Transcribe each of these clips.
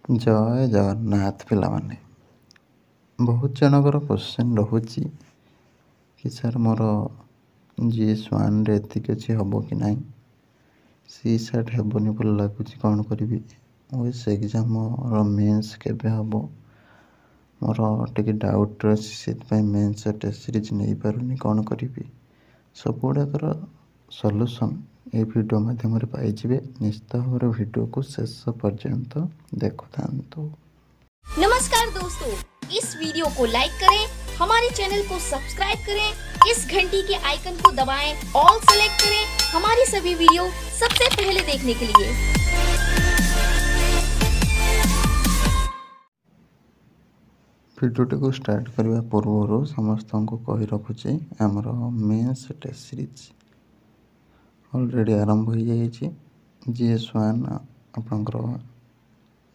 ଜୟ ଜଗନ୍ନାଥ ପିଲାମାନେ। ବହୁତ ଜଣଙ୍କର କ୍ୱେଶ୍ଚନ୍ ରହୁଛି କି ସାର୍ ମୋର GS1ରେ ଏତିକି ଅଛି ହେବ କି ନାହିଁ, CSAT ହେବନି ଭଲ ଲାଗୁଛି, କ'ଣ କରିବି? OS ଏକ୍ଜାମର ମେନ୍ସ କେବେ ହେବ? ମୋର ଟିକେ ଡାଉଟ୍ ଅଛି, ସେଥିପାଇଁ ମେନ୍ସ ଟେଷ୍ଟ ସିରିଜ୍ ନେଇପାରୁନି, କ'ଣ କରିବି? ସବୁଗୁଡ଼ାକର ସଲ୍ୟୁସନ୍ এই वीडियो माध्यम पाइबे। निश्चित भाव वीडियो शेष पर्यंत देखुथांतु। नमस्कार दोस्तों, इस वीडियो को लाइक करें, हमारे चैनल को सब्सक्राइब करें, इस घंटी के आइकन को दबाएं, ऑल सेलेक्ट करें हमारी सभी वीडियो सबसे पहले देखने के लिए। वीडियो को स्टार्ट करने पूर्व समस्त को कही रखुचे आमर मेंस टेस्ट सीरीज ऑलरेडी आरंभ हो जाइए। GS1 आपंकर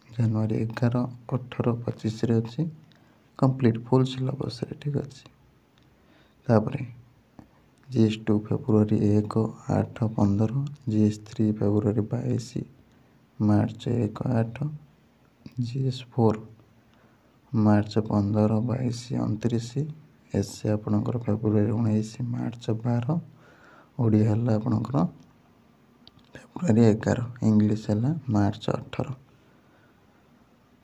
जनवरी 11, 18, 25 अच्छी कंप्लीट फुल सिलेबस रे, ठीक अच्छे। तापर GS2 फेब्रुआरी 1, 8, 15, GS3 फेब्रुआरी 22, मार्च 1, 8, GS4 मार्च 15, 22, 29, एसए आपणकर फेब्रुआरी 19, मार्च 12, ओडिया है आपणकर फेब्रुआरी 11, इंग्लिश है मार्च 18।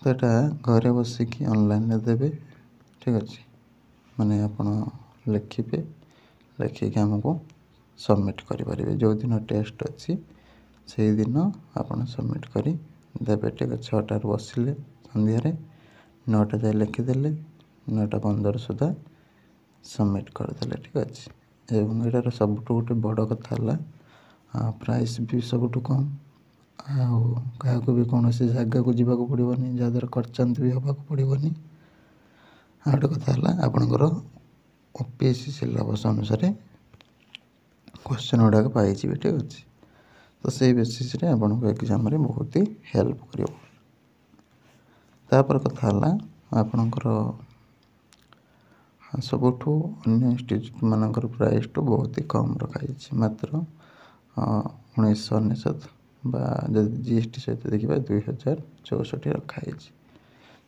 तो यहाँ घरे बसिकी ऑनलाइन देवे, ठीक अच्छे। माने आपण लिखिबे, लिखिक आमको सबमिट करें। जो दिन टेस्ट अच्छी से दिन आपड़ सबमिट कर देवे, ठीक है। 6टार बसिले संध्यारे 9टा जाए लिखिदेले 9:15 सुधा सबमिट करदे, ठीक अच्छे। एवं यार सबुठ गोटे बड़ कथा है प्राइस भी सबुठ कम, क्या भी कौन से जगह को जीवा पड़ोनी, जहाँद्वारा खर्चांत भी हवा पड़ोनी। आ गए कथा है आपणकर OPSC सिलेबस अनुसार क्वेश्चन गुड़ाक पाई, ठीक अच्छे। तो से बेसीस आपको एग्जाम बहुत ही हेल्प कर। तापर कथा है आपणकर सबुठ अन्य इंस्टीट्यूट मानकर प्राइस टू बहुत ही कम रखाई, मात्र 1999 GST सहित देखा 2064 रखाई।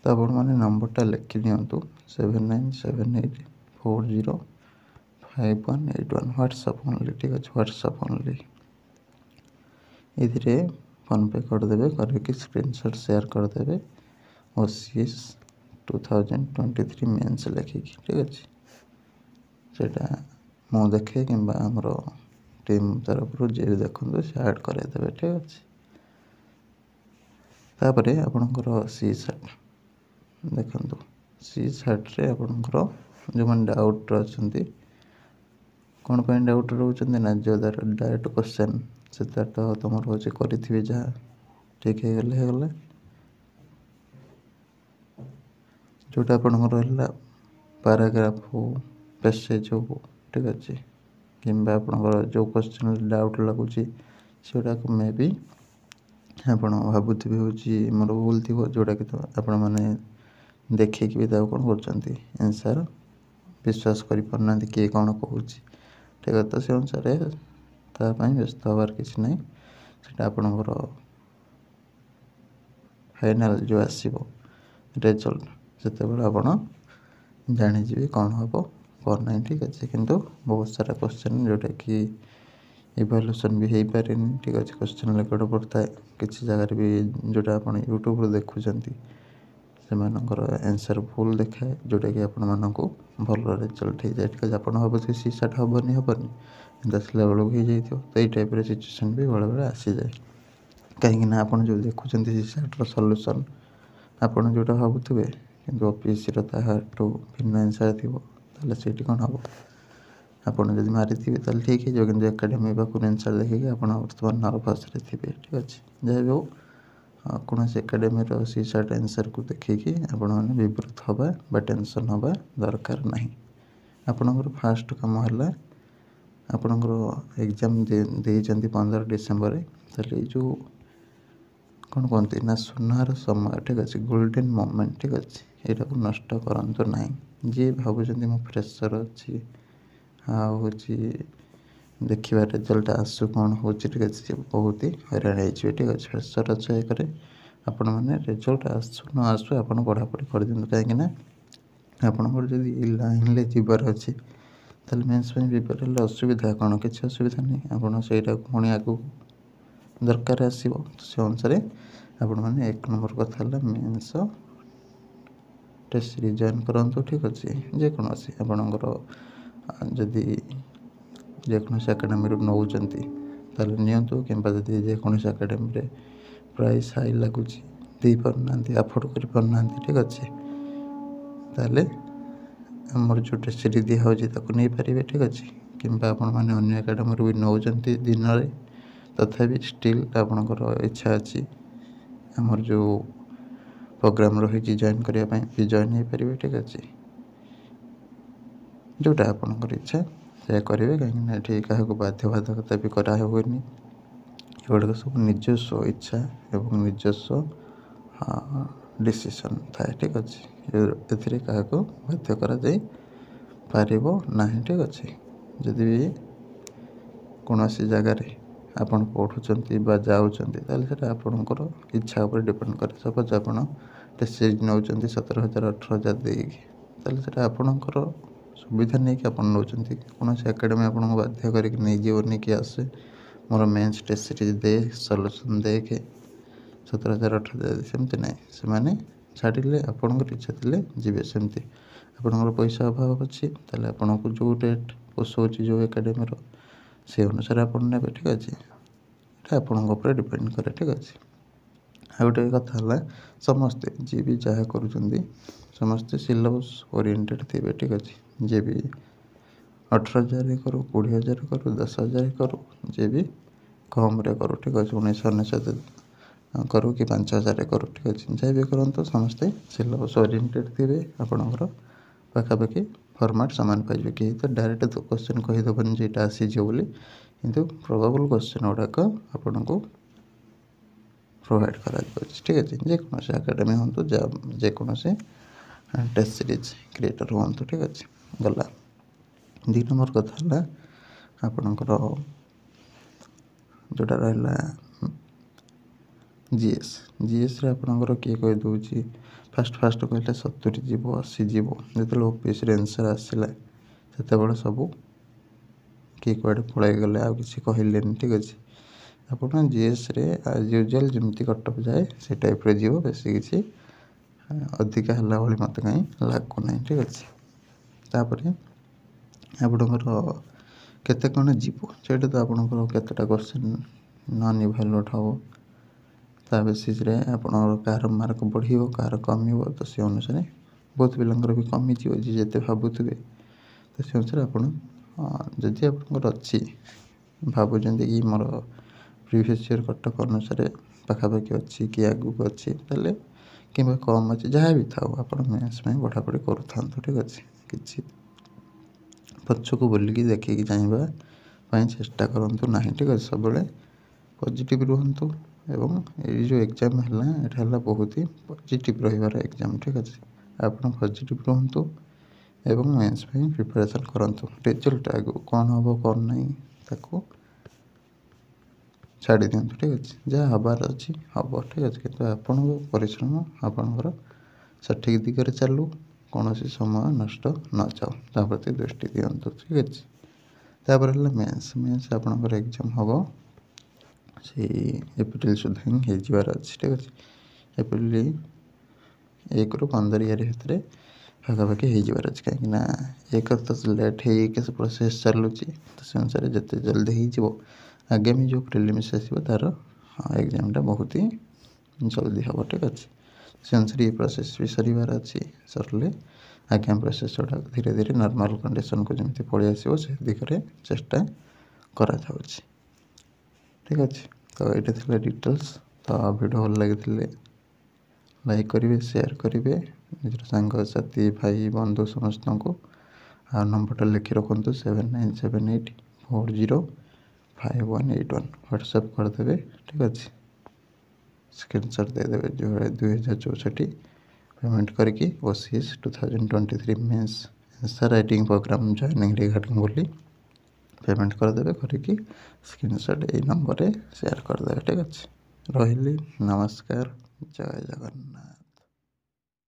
तो आप नंबरटा लिखि दिंतु 7978405181 व्हाट्सएप ओनली, ठीक अच्छे। व्हाट्सएप ओनली ये फोन पे करदे, करके स्क्रीनशॉट शेयर करदे OCS 2023 मेंस लिखिकी, ठीक अच्छे। सेटा मु देखे कि आमर टीम तरफ जी देखते से ऐड करदे, ठीक अच्छे। तापर आपणकर CSAT देखु, CSAT रे आपणकर जो मैंने डाउट अच्छा कौन पर डाउट रोचे ना, जो डायरेक्ट क्वेश्चन से तो तुम हूँ करें जहाँ ठीक है गले जोटा आपंकर पैराग्राफ हो पैसेज हो, ठीक अच्छे। कि आपंकर जो क्वेश्चन डाउट लगुच से मे भी आप भावुवे हूँ मोर भूल थी, जोटा कि तो आपण मैंने देखिए भी कौन कर आंसर विश्वास करना किए कौन कहूँ, ठीक है। तो से अनुसार तापाई व्यस्त हबार किसी ना, सीटा आपणकर फाइनाल जो आसो रिजल्ट से आप जाणीजे कौन हम कौन ना, ठीक अच्छे। किंतु बहुत सारा क्वेश्चन जोटा कि इवैल्यूएशन भी हो पारे, ठीक अच्छे। क्वेश्चन रेकर्ड पड़ता है किसी जगह भी, जोटा आप यूट्यूब देखुं से आंसर भूल देखाए, जोटा कि आपण मानक भल रिजल्ट हो जाए, ठीक है। आप भावुथे CSAT हेनी हेनी दसला बेलू हो जाए, तो ये टाइप सिचुएसन भी बेले बेले आसी जाए। कहीं आप जो देखुं CSAT सल्यूसन आपड़ जोटा भावुवे कि OPSC टू भिन्न आंसर थी कौन हम आपड़ जब मारी तो ठीक है, कि एकाडेमी पाक आंसर देखिए आप बर्तमान नर्भस थे, ठीक अच्छे। जहाँ भी हो कौन से एकाडेमी CSAT आंसर को देखिए आपण मैंने विवृत हवा बा टेंशन हवा दरकार नहीं। आपणकर फास्ट कम है आपणकर एग्जाम दे 15 डिसेम्बर, ताले जो कौन कहते ना सुनार समय, ठीक अच्छे। गोल्डन मोमेंट, ठीक अच्छे। यहाँ को नष्ट करूँ ना, जी भावुं मो फ्रेशर अच्छी हूँ देखा रिजल्ट आसू कौन हो, ठीक अच्छे। बहुत ही हैरान हो, ठीक अच्छे। फ्रेशर अच्छे एक ଆପଣମାନେ ରେଜଲ୍ଟ ଆସୁ ନ ଆସୁ ଆପଣ ପଢ଼ାପଢ଼ି କରିଦିଅନ୍ତୁ। କାହିଁକିନା ଆପଣଙ୍କର ଯଦି ଏଇ ଲାଇନ୍ରେ ଯିବାର ଅଛି ତାହେଲେ ମେନ୍ସ ପାଇଁ ପ୍ରିପେୟାର ହେଲେ ଅସୁବିଧା କ'ଣ? କିଛି ଅସୁବିଧା ନାହିଁ। ଆପଣ ସେଇଟାକୁ ପୁଣି ଆଗକୁ ଦରକାର ଆସିବ। ସେ ଅନୁସାରେ ଆପଣମାନେ 1 ନମ୍ବର କଥା ହେଲା ମେନ୍ସ ଟେଷ୍ଟ ସିରିଜ୍ ଜଏନ୍ କରନ୍ତୁ। ଠିକ୍ ଅଛି। ଯେକୌଣସି ଆପଣଙ୍କର ଯଦି ଯେକୌଣସି ଏକାଡେମୀରୁ ନେଉଛନ୍ତି ତାହେଲେ ନିଅନ୍ତୁ, କିମ୍ବା ଯଦି ଯେକୌଣସି ଏକାଡେମୀରେ ପ୍ରାଇସ୍ ହାଇ ଲାଗୁଛି, ଦେଇପାରୁନାହାନ୍ତି, ଆଫୋର୍ଡ଼ କରିପାରୁନାହାନ୍ତି, ଠିକ୍ ଅଛି, ତାହେଲେ ଆମର ଯେଉଁ ଟେଷ୍ଟ ସିରିଜ୍ ଦିଆହେଉଛି ତାକୁ ନେଇପାରିବେ। ଠିକ୍ ଅଛି। କିମ୍ବା ଆପଣମାନେ ଅନ୍ୟ ଏକାଡେମୀରୁ ବି ନେଉଛନ୍ତି ଦିନରେ, ତଥାପି ଷ୍ଟିଲ୍ ଆପଣଙ୍କର ଇଚ୍ଛା ଅଛି ଆମର ଯେଉଁ ପ୍ରୋଗ୍ରାମ୍ ରହିଛି ଜଏନ୍ କରିବା ପାଇଁ ବି ଜଏନ୍ ହେଇପାରିବେ। ଠିକ୍ ଅଛି। ଯେଉଁଟା ଆପଣଙ୍କର ଇଚ୍ଛା ସେୟା କରିବେ। କାହିଁକିନା ଏଠି କାହାକୁ ବାଧ୍ୟବାଧକତା ବି କରାହୁଏନି। ଏଗୁଡ଼ାକ ସବୁ ନିଜସ୍ୱ ଇଚ୍ଛା ଏବଂ ନିଜସ୍ୱ ଡିସିସନ୍ ଥାଏ। ଠିକ୍ ଅଛି। ଏଥିରେ କାହାକୁ ବାଧ୍ୟ କରାଯାଇପାରିବ ନାହିଁ। ଠିକ୍ ଅଛି। ଯଦି ବି କୌଣସି ଜାଗାରେ ଆପଣ ପଢ଼ୁଛନ୍ତି ବା ଯାଉଛନ୍ତି ତାହେଲେ ସେଇଟା ଆପଣଙ୍କର ଇଚ୍ଛା ଉପରେ ଡିପେଣ୍ଡ କରେ। ସପୋଜ୍ ଆପଣ ଟେଷ୍ଟ ସିରିଜ୍ ନେଉଛନ୍ତି 17,000 18,000 ଦେଇକି, ତାହେଲେ ସେଇଟା ଆପଣଙ୍କର ସୁବିଧା ନେଇକି ଆପଣ ନେଉଛନ୍ତି। କୌଣସି ଏକାଡେମୀ ଆପଣଙ୍କୁ ବାଧ୍ୟ କରିକି ନେଇଯିବନି କି ଆସେ ମୋର ମେନ୍ସ ଟେଷ୍ଟ ସିରିଜ୍ ଦେ, ସଲ୍ୟୁସନ୍ ଦେଖେ, 17,000 18,000, ସେମିତି ନାହିଁ। ସେମାନେ ଛାଡ଼ିଲେ ଆପଣଙ୍କର ଇଚ୍ଛା ଥିଲେ ଯିବେ। ସେମିତି ଆପଣଙ୍କର ପଇସା ଅଭାବ ଅଛି ତାହେଲେ ଆପଣଙ୍କୁ ଯେଉଁ ରେଟ୍ ପୋଷଉଛି ଯେଉଁ ଏକାଡେମୀର, ସେ ଅନୁସାରେ ଆପଣ ନେବେ। ଠିକ୍ ଅଛି। ଏଇଟା ଆପଣଙ୍କ ଉପରେ ଡିପେଣ୍ଡ କରେ। ଠିକ୍ ଅଛି। ଆଉ ଗୋଟେ କଥା ହେଲା, ସମସ୍ତେ ଯିଏ ବି ଯାହା କରୁଛନ୍ତି ସମସ୍ତେ ସିଲାବସ୍ ଓରିଏଣ୍ଟେଡ଼୍ ଥିବେ। ଠିକ୍ ଅଛି। ଯିଏ ବି 18,000 କରୁ, 20,000 କରୁ, 10,000 କରୁ, ଯିଏ ବି କମ୍ରେ କରୁ, ଠିକ୍ ଅଛି, 1999 କରୁ କି 5,000 କରୁ, ଠିକ୍ ଅଛି, ଯାହା ବି କରନ୍ତୁ ସମସ୍ତେ ସିଲାବସ୍ ଓରିଏଣ୍ଟେଡ଼୍ ଥିବେ। ଆପଣଙ୍କର ପାଖାପାଖି ଫର୍ମାଟ୍ ସମାନ ପାଇଯିବେ। କେହି ତ ଡାଇରେକ୍ଟ କ୍ୱେଶ୍ଚନ୍ କହିଦେବନି ଯେ ଏଇଟା ଆସିଯିବ ବୋଲି, କିନ୍ତୁ ପ୍ରୋବାବୁଲ୍ କ୍ୱେଶ୍ଚନ୍ ଗୁଡ଼ାକ ଆପଣଙ୍କୁ ପ୍ରୋଭାଇଡ଼ କରାଯାଉଛି। ଠିକ୍ ଅଛି। ଯେକୌଣସି ଏକାଡେମୀ ହୁଅନ୍ତୁ, ଯେକୌଣସି ଟେଷ୍ଟ ସିରିଜ୍ କ୍ରିଏଟର୍ ହୁଅନ୍ତୁ। ଠିକ୍ ଅଛି। ଗଲା 2 ନମ୍ବର କଥା ହେଲା ଆପଣଙ୍କର ଯେଉଁଟା ରହିଲା ଜିଏସ୍ରେ ଆପଣଙ୍କର କିଏ କହିଦେଉଛି ଫାଷ୍ଟ କହିଲେ 70 ଯିବ, 80 ଯିବ। ଯେତେବେଳେ OPSCରେ ଆନ୍ସର୍ ଆସିଲା ସେତେବେଳେ ସବୁ କିଏ କୁଆଡ଼େ ପଳାଇଗଲେ, ଆଉ କିଛି କହିଲେନି। ଠିକ୍ ଅଛି। ଆପଣ ଜିଏସ୍ରେ ଆଜ୍ ୟୁଜୁଆଲ୍ ଯେମିତି କଟଅଫ୍ ଯାଏ ସେ ଟାଇପ୍ରେ ଯିବ। ବେଶୀ କିଛି ଅଧିକା ହେଲା ଭଳି ମୋତେ କାହିଁ ଲାଗୁନାହିଁ। ଠିକ୍ ଅଛି। ତାପରେ ଆପଣଙ୍କର କେତେ କ'ଣ ଯିବ ସେଇଟା ତ ଆପଣଙ୍କର କେତେଟା କ୍ୱେଶ୍ଚନ୍ ନନ୍ ଇଭାଲୁଏଟ୍ ହେବ, ତା ବେସିସ୍ରେ ଆପଣଙ୍କର କାହାର ମାର୍କ ବଢ଼ିବ, କାହାର କମିବ। ତ ସେ ଅନୁସାରେ ବହୁତ ପିଲାଙ୍କର ବି କମିଯିବ, ଯିଏ ଯେତେ ଭାବୁଥିବେ। ତ ସେ ଅନୁସାରେ ଆପଣ ଯଦି ଆପଣଙ୍କର ଅଛି, ଭାବୁଛନ୍ତି କି ମୋର ପ୍ରିଭିୟସ୍ ଇୟର୍ କଟଅଫ୍ ଅନୁସାରେ ପାଖାପାଖି ଅଛି କି ଆଗକୁ ଅଛି, ତାହେଲେ କିମ୍ବା କମ୍ ଅଛି, ଯାହା ବି ଥାଉ ଆପଣ ମେନ୍ସ ପାଇଁ ପଢ଼ାପଢ଼ି କରୁଥାନ୍ତୁ। ଠିକ୍ ଅଛି। କିଛି ପଛକୁ ବୁଲିକି ଦେଖିକି ଚାହିଁବା ପାଇଁ ଚେଷ୍ଟା କରନ୍ତୁ ନାହିଁ। ଠିକ୍ ଅଛି। ସବୁବେଳେ ପଜିଟିଭ୍ ରୁହନ୍ତୁ। ଏବଂ ଏଇ ଯେଉଁ ଏକ୍ଜାମ୍ ହେଲା, ଏଇଟା ହେଲା ବହୁତ ହି ପଜିଟିଭ୍ ରହିବାର ଏକ୍ଜାମ୍। ଠିକ୍ ଅଛି। ଆପଣ ପଜିଟିଭ୍ ରୁହନ୍ତୁ ଏବଂ ମେନ୍ସ ପାଇଁ ପ୍ରିପାରେସନ୍ କରନ୍ତୁ। ରେଜଲ୍ଟ ଆଗକୁ କ'ଣ ହେବ କ'ଣ ନାହିଁ ତାକୁ ଛାଡ଼ି ଦିଅନ୍ତୁ। ଠିକ୍ ଅଛି। ଯାହା ହେବାର ଅଛି ହେବ। ଠିକ୍ ଅଛି। କିନ୍ତୁ ଆପଣଙ୍କ ପରିଶ୍ରମ ଆପଣଙ୍କର ସଠିକ୍ ଦିଗରେ ଚାଲୁ, କୌଣସି ସମୟ ନଷ୍ଟ ନଯାଉ, ତା ପ୍ରତି ଦୃଷ୍ଟି ଦିଅନ୍ତୁ। ଠିକ୍ ଅଛି। ତାପରେ ହେଲା ମେନ୍ସ ଆପଣଙ୍କର ଏକ୍ଜାମ୍ ହେବ ସେଇ ଏପ୍ରିଲ୍ ସୁଦ୍ଧା ହିଁ ହେଇଯିବାର ଅଛି। ଠିକ୍ ଅଛି। ଏପ୍ରିଲ୍ 1ରୁ 15 ଭିତରେ ପାଖାପାଖି ହେଇଯିବାର ଅଛି। କାହିଁକିନା 1 ତ ଲେଟ୍ ହେଇକି ପ୍ରୋସେସ୍ ଚାଲୁଛି, ତ ସେ ଅନୁସାରେ ଯେତେ ଜଲ୍ଦି ହେଇଯିବ ଆଗାମୀ ଯେଉଁ ପ୍ରିଲିମ୍ସ ଆସିବ ତା'ର ଏକ୍ଜାମ୍ଟା ବହୁତ ହି ଜଲ୍ଦି ହେବ। ଠିକ୍ ଅଛି। ସେ ଅନୁସାରେ ଏ ପ୍ରୋସେସ୍ ବି ସରିବାର ଅଛି। ସରିଲେ ଆଗାମୀ ପ୍ରୋସେସ୍ ଗୁଡ଼ାକ ଧୀରେ ଧୀରେ ନର୍ମାଲ୍ କଣ୍ଡିସନ୍କୁ ଯେମିତି ପଳେଇ ଆସିବ ସେ ଦିଗରେ ଚେଷ୍ଟା କରାଯାଉଛି। ଠିକ୍ ଅଛି। ତ ଏଇଟା ଥିଲା ଡିଟେଲ୍ସ। ତ ଭିଡ଼ିଓ ଭଲ ଲାଗିଥିଲେ ଲାଇକ୍ କରିବେ, ସେୟାର କରିବେ ନିଜର ସାଙ୍ଗସାଥି, ଭାଇ, ବନ୍ଧୁ ସମସ୍ତଙ୍କୁ। ଆଉ ନମ୍ବରଟା ଲେଖି ରଖନ୍ତୁ 7978405181 ହ୍ୱାଟ୍ସଆପ୍ କରିଦେବେ। ଠିକ୍ ଅଛି। ସ୍କ୍ରିନଶଟ୍ ଦେଇଦେବେ 2064 ପେମେଣ୍ଟ କରିକି OCS 2023 mains answer writing program joining regarding ବୋଲି ପେମେଣ୍ଟ କରିଦେବେ। କରିକି ସ୍କ୍ରିନଶଟ୍ ଏଇ ନମ୍ବରରେ ସେୟାର କରିଦେବେ। ଠିକ୍ ଅଛି। ରହିଲି। ନମସ୍କାର। ଜୟ ଜଗନ୍ନାଥ।